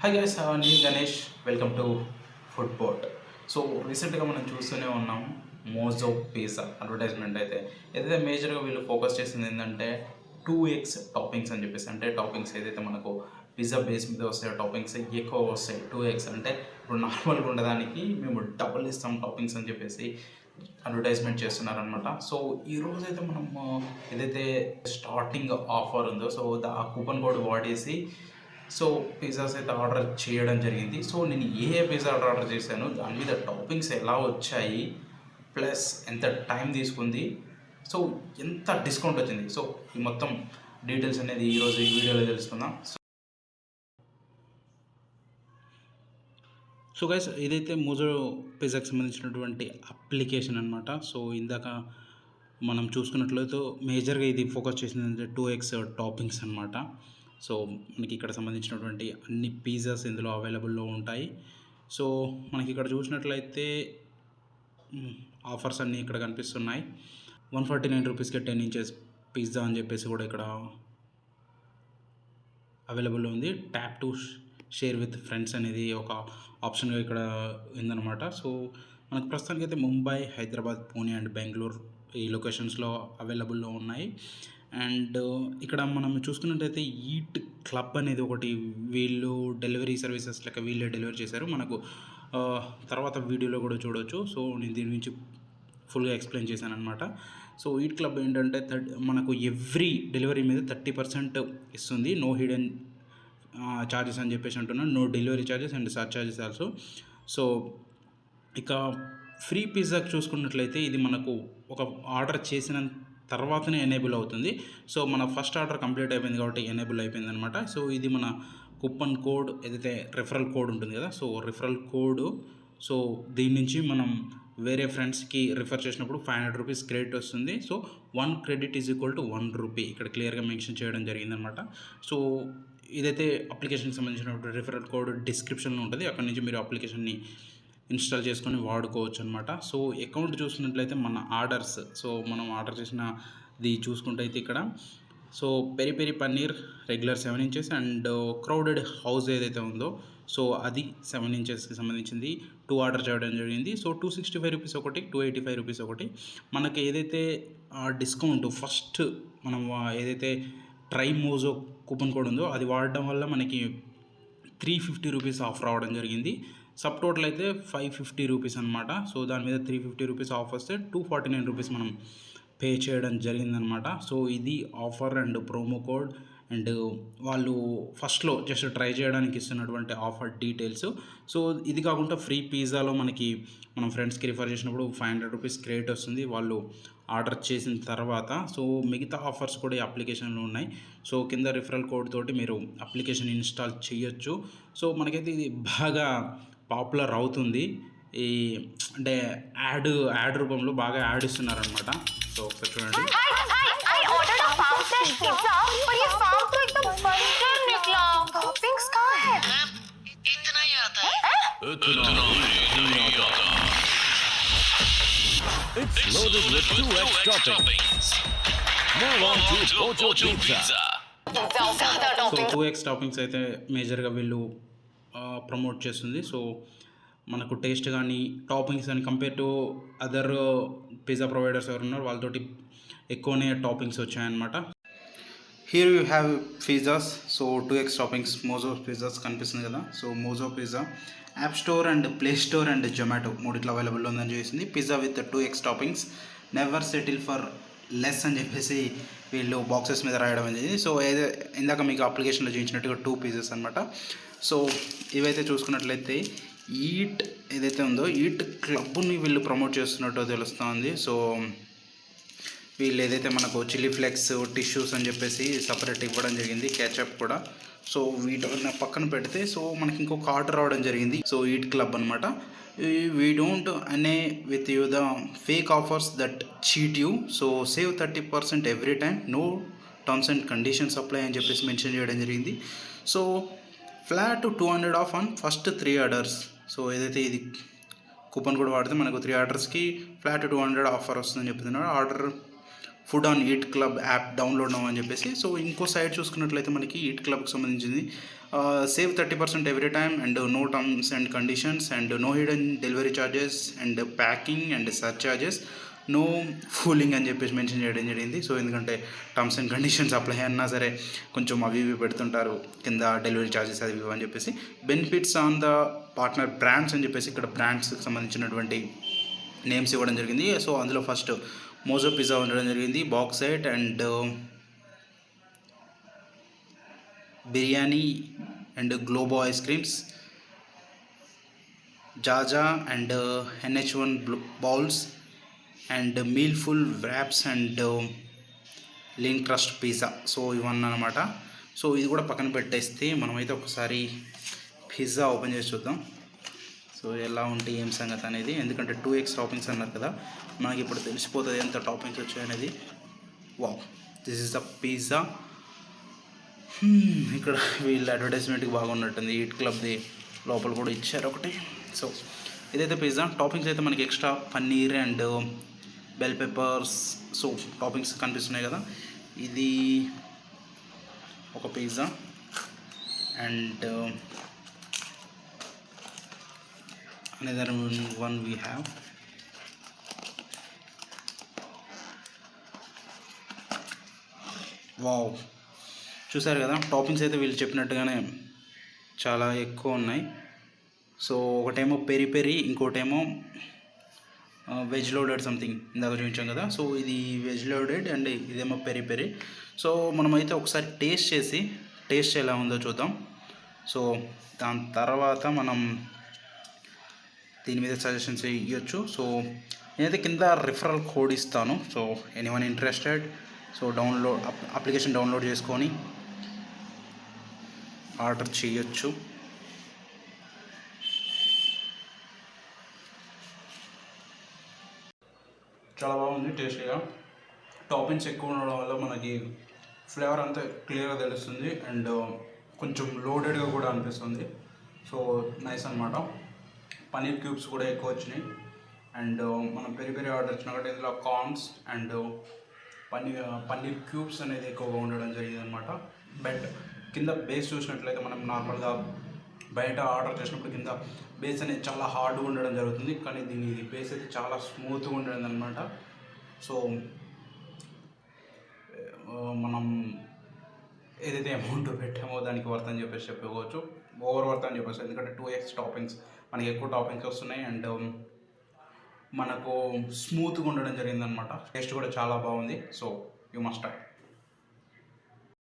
Hi guys, నేను Ganesh. Welcome to Foodbot. So రీసెంట్గా మనం చూస్తూనే ఉన్నాం మోజో పిజ్జా అడ్వర్టైజ్మెంట్. ఏదైతే మేజర్గా వీళ్ళు ఫోకస్ చేసింది ఏంటంటే 2x టాపింగ్స్ అని చెప్పేసి. అంటే టాపింగ్స్ ఏదైతే మనకు పిజ్జా బేస్ మీద వస్తాయో టాపింగ్స్ ఎక్కువ వస్తాయి. 2x అంటే ఇప్పుడు నార్మల్గా ఉండడానికి మేము డబుల్ ఇస్తాం టాపింగ్స్ అని చెప్పేసి అడ్వర్టైజ్మెంట్ చేస్తున్నారనమాట. సో ఈరోజు అయితే మనం ఏదైతే స్టార్టింగ్ ఆఫర్ ఉందో సో ఆ కూపన్ కోడ్ వాడేసి సో పిజ్జాస్ అయితే ఆర్డర్ చేయడం జరిగింది. సో నేను ఏ పిజ్జా ఆర్డర్ చేశాను, దాని మీద టాపింగ్స్ ఎలా వచ్చాయి, ప్లస్ ఎంత టైం తీసుకుంది, సో ఎంత డిస్కౌంట్ వచ్చింది, సో ఈ మొత్తం డీటెయిల్స్ అనేది ఈరోజు ఈ వీడియోలో తెలుసుకుందాం. సో గైస్, ఇదైతే మోజో పిజ్జాకి సంబంధించినటువంటి అప్లికేషన్ అనమాట. సో ఇందాక మనం చూసుకున్నట్లయితే మేజర్గా ఇది ఫోకస్ చేసింది 2x టాపింగ్స్ అనమాట. సో మనకి ఇక్కడ సంబంధించినటువంటి అన్ని పిజ్జాస్ ఇందులో అవైలబుల్లో ఉంటాయి. సో మనకి ఇక్కడ చూసినట్లయితే ఆఫర్స్ అన్నీ ఇక్కడ కనిపిస్తున్నాయి. 149 రూపీస్కి 10 ఇంచెస్ పిజ్జా అని చెప్పేసి కూడా ఇక్కడ అవైలబుల్లో ఉంది. Tap to share with friends అనేది ఒక ఆప్షన్గా ఇక్కడ ఉందన్నమాట. సో మనకు ప్రస్తుతానికి అయితే ముంబై, హైదరాబాద్, పూణే అండ్ బెంగళూరు ఈ లొకేషన్స్లో అవైలబుల్లో ఉన్నాయి. అండ్ ఇక్కడ మనం చూసుకున్నట్టయితే ఈట్ క్లబ్ అనేది ఒకటి వీళ్ళు డెలివరీ సర్వీసెస్ లెక్క వీళ్ళే డెలివరీ చేశారు. మనకు తర్వాత వీడియోలో కూడా చూడవచ్చు. సో నేను దీని గురించి ఫుల్గా ఎక్స్ప్లెయిన్ చేశాను అనమాట. సో ఈట్ క్లబ్ ఏంటంటే మనకు ఎవ్రీ డెలివరీ మీద 30% ఇస్తుంది. నో హిడెన్ ఛార్జెస్ అని చెప్పేసి అంటున్నాను. No delivery charges and surcharges also. So ఇక ఫ్రీ పిజ్జాకి చూసుకున్నట్లయితే ఇది మనకు ఒక ఆర్డర్ చేసిన తర్వాతనే ఎనేబుల్ అవుతుంది. సో మన ఫస్ట్ ఆర్డర్ కంప్లీట్ అయిపోయింది కాబట్టి ఎనేబుల్ అయిపోయింది అనమాట. సో ఇది మన కూపన్ కోడ్ ఏదైతే రిఫరల్ కోడ్ ఉంటుంది కదా, సో రిఫరల్ కోడ్. సో దీని నుంచి మనం వేరే ఫ్రెండ్స్కి రిఫర్ చేసినప్పుడు 500 రూపీస్ క్రెడిట్ వస్తుంది. So 1 credit is equal to 1 rupee ఇక్కడ క్లియర్గా మెన్షన్ చేయడం జరిగిందనమాట. సో ఇదైతే అప్లికేషన్కి సంబంధించినటువంటి రిఫరల్ కోడ్ డిస్క్రిప్షన్లో ఉంటుంది. అక్కడ నుంచి మీరు అప్లికేషన్ని ఇన్స్టాల్ చేసుకొని వాడుకోవచ్చు అనమాట. సో అకౌంట్ చూసినట్లయితే మన ఆర్డర్స్, సో మనం ఆర్డర్ చేసినది చూసుకుంటే అయితే ఇక్కడ so peri peri paneer regular 7 inches and crowded house ఏదైతే ఉందో సో అది 7 ఇంచెస్కి సంబంధించింది 2 ఆర్డర్ చేయడం జరిగింది. సో 265 రూపీస్ ఒకటి, 285 రూపీస్ ఒకటి. మనకి ఏదైతే డిస్కౌంట్ ఫస్ట్ మనం ఏదైతే ట్రై మోజో కూపన్ కోడ్ ఉందో అది వాడడం వల్ల మనకి 350 రూపీస్ ఆఫ్ రావడం జరిగింది. సబ్ టోటల్ అయితే 550 రూపీస్ అనమాట. సో దాని మీద 350 రూపీస్ ఆఫ్ వస్తే 249 రూపీస్ మనం పే చేయడం జరిగిందనమాట. సో ఇది offer and promo code and వాళ్ళు ఫస్ట్లో జస్ట్ ట్రై చేయడానికి ఇస్తున్నటువంటి ఆఫర్ డీటెయిల్స్. సో ఇది కాకుండా ఫ్రీ పిజ్జాలో మనకి మనం ఫ్రెండ్స్కి రిఫర్ చేసినప్పుడు 500 రూపీస్ క్రెడిట్ వస్తుంది వాళ్ళు ఆర్డర్ చేసిన తర్వాత. సో మిగతా ఆఫర్స్ కూడా ఈ అప్లికేషన్లో ఉన్నాయి. సో కింద రిఫరల్ కోడ్ తోటి మీరు అప్లికేషన్ ఇన్స్టాల్ చేయొచ్చు. సో మనకైతే ఇది బాగా పాపులర్ అవుతుంది. ఈ అంటే యాడ్ రూపంలో బాగా యాడ్ ఇస్తున్నారనమాట. సో ఒకసారి చూడండి. It's loaded with 2x toppings. Move on to Mojo Pizza. So 2x toppings అయితే మేజర్గా వీళ్ళు ప్రమోట్ చేస్తుంది. సో మనకు టేస్ట్ కానీ టాపింగ్స్ అని compare to other pizza providers ఎవరు ఉన్నారు వాళ్ళతోటి ఎక్కువనే టాపింగ్స్ వచ్చాయన్నమాట. Here you have pizzas. So 2x toppings Mojo pizzas కనిపిస్తుంది కదా. So Mojo pizza app store and play store and Zomato మూడిట్లో అవైలబుల్ ఉందని చేసింది. Pizza with 2x toppings, never settle for less అని చెప్పేసి వీళ్ళు బాక్సెస్ మీద రాయడం అనేది. సో ఇందాక మీకు అప్లికేషన్లో చూపించినట్టుగా 2 పీసెస్ అనమాట. సో ఇవైతే చూసుకున్నట్లయితే ఈట్ ఏదైతే ఉందో ఈట్ క్లబ్ని వీళ్ళు ప్రమోట్ చేస్తున్నట్టు తెలుస్తుంది. సో వీళ్ళు ఏదైతే మనకు చిల్లీ ఫ్లేక్స్, టిష్యూస్ అని చెప్పేసి సపరేట్ ఇవ్వడం జరిగింది, కేచప్ కూడా. సో వీటి పక్కన పెడితే సో మనకి ఇంకొక ఆర్డర్ రావడం జరిగింది. సో ఈట్ క్లబ్ అనమాట. We don't annoy with you the fake offers that cheat you. So save 30% every time, no terms and conditions apply అని చెప్పేసి మెన్షన్ చేయడం జరిగింది. So flat 200 off on first 3 orders. So ఏదైతే ఇది coupon కూడా వాడితే మనకు 3 ఆర్డర్స్కి ఫ్లాట్ 200 ఆఫర్ వస్తుందని చెప్తున్నారు. Order food on eat club app download అవ్వని చెప్పేసి. సో ఇంకో సైట్ చూసుకున్నట్లయితే మనకి ఈట్ క్లబ్కి సంబంధించింది. Save 30% every time and no terms and conditions and no hidden delivery charges and packing and surcharges, no fooling అని చెప్పేసి మెన్షన్ చేయడం జరిగింది. సో ఎందుకంటే టర్మ్స్ అండ్ కండిషన్స్ అప్లై అన్నా సరే కొంచెం అవి ఇవి పెడుతుంటారు కింద, డెలివరీ ఛార్జెస్ అది ఇవి అని చెప్పేసి. Benefits on the partner brands అని చెప్పేసి ఇక్కడ బ్రాండ్స్కి సంబంధించినటువంటి నేమ్స్ ఇవ్వడం జరిగింది. సో అందులో ఫస్ట్ మోజో పిజ్జా ఉండడం జరిగింది, box set and biryani and Globo ice creams, జాజా and NH1 bowls and meal full wraps and link trust pizza. So ఇవన్నీ అనమాట. సో ఇది కూడా పక్కన పెట్టేస్తే మనమైతే ఒకసారి పిజ్జా ఓపెన్ చేసి చూద్దాం. సో ఎలా ఉంటాయి ఏం సంగతి అనేది, ఎందుకంటే 2x టాపింగ్స్ అన్నారు కదా, మనకి ఇప్పుడు తెలిసిపోతుంది ఎంత టాపింగ్స్ వచ్చాయనేది. Wow, this is the pizza. ఇక్కడ వీళ్ళ అడ్వర్టైజ్మెంట్కి బాగున్నట్టుంది, ఈట్ క్లబ్ది లోపల కూడా ఇచ్చారు ఒకటి. సో ఇదైతే పిజ్జా. టాపింగ్స్ అయితే మనకి extra paneer and bell peppers, so toppings కనిపిస్తున్నాయి కదా. ఇది ఒక pizza and another one we have. Wow, చూసారు కదా టాపింగ్స్ అయితే వీళ్ళు చెప్పినట్టుగానే చాలా ఎక్కువ ఉన్నాయి. సో ఒకటేమో పెరి పెరి, ఇంకోటేమో వెజ్ లోడెడ్ సంథింగ్ ఇందాక చూపించాం కదా. సో ఇది వెజ్ లోడెడ్ అండ్ ఇదేమో పెరి పెరి. సో మనమైతే ఒకసారి టేస్ట్ ఎలా ఉందో చూద్దాం. సో దాని తర్వాత మనం దీని మీద సజెషన్స్ ఇవ్వచ్చు. సో నేనైతే కింద రిఫరల్ కోడ్ ఇస్తాను. So anyone interested, so application download చేసుకొని ఆర్డర్ చేయొచ్చు. చాలా బాగుంది టేస్టీగా. టాపింగ్స్ ఎక్కువ ఉండడం వల్ల మనకి ఫ్లేవర్ అంతా క్లియర్గా తెలుస్తుంది అండ్ కొంచెం లోడెడ్గా కూడా అనిపిస్తుంది. సో నైస్ అనమాట. పన్నీర్ క్యూబ్స్ కూడా ఎక్కువ వచ్చినాయి అండ్ మనం పెరి పెరి ఆర్డర్ ఇచ్చినా కాబట్టి ఇందులో కార్న్స్ అండ్ పన్నీర్ క్యూబ్స్ అనేది ఎక్కువగా ఉండడం జరిగింది అనమాట. బట్ కింద బేస్ చూసినట్లయితే మనం నార్మల్గా బయట ఆర్డర్ చేసినప్పుడు కింద బేస్ అనేది చాలా హార్డ్గా ఉండడం జరుగుతుంది, కానీ దీని బేస్ అయితే చాలా స్మూత్గా ఉండడం అనమాట. సో మనం ఏదైతే అమౌంట్ పెట్టామో దానికి వర్త్ అని చెప్పేసి చెప్పుకోవచ్చు, ఓవర్ వర్త్ అని చెప్పేసి. ఎందుకంటే 2x టాపింగ్స్ మనకి ఎక్కువ టాపింగ్స్ వస్తున్నాయి అండ్ మనకు స్మూత్గా ఉండడం జరిగిందనమాట. టేస్ట్ కూడా చాలా బాగుంది. So you must try.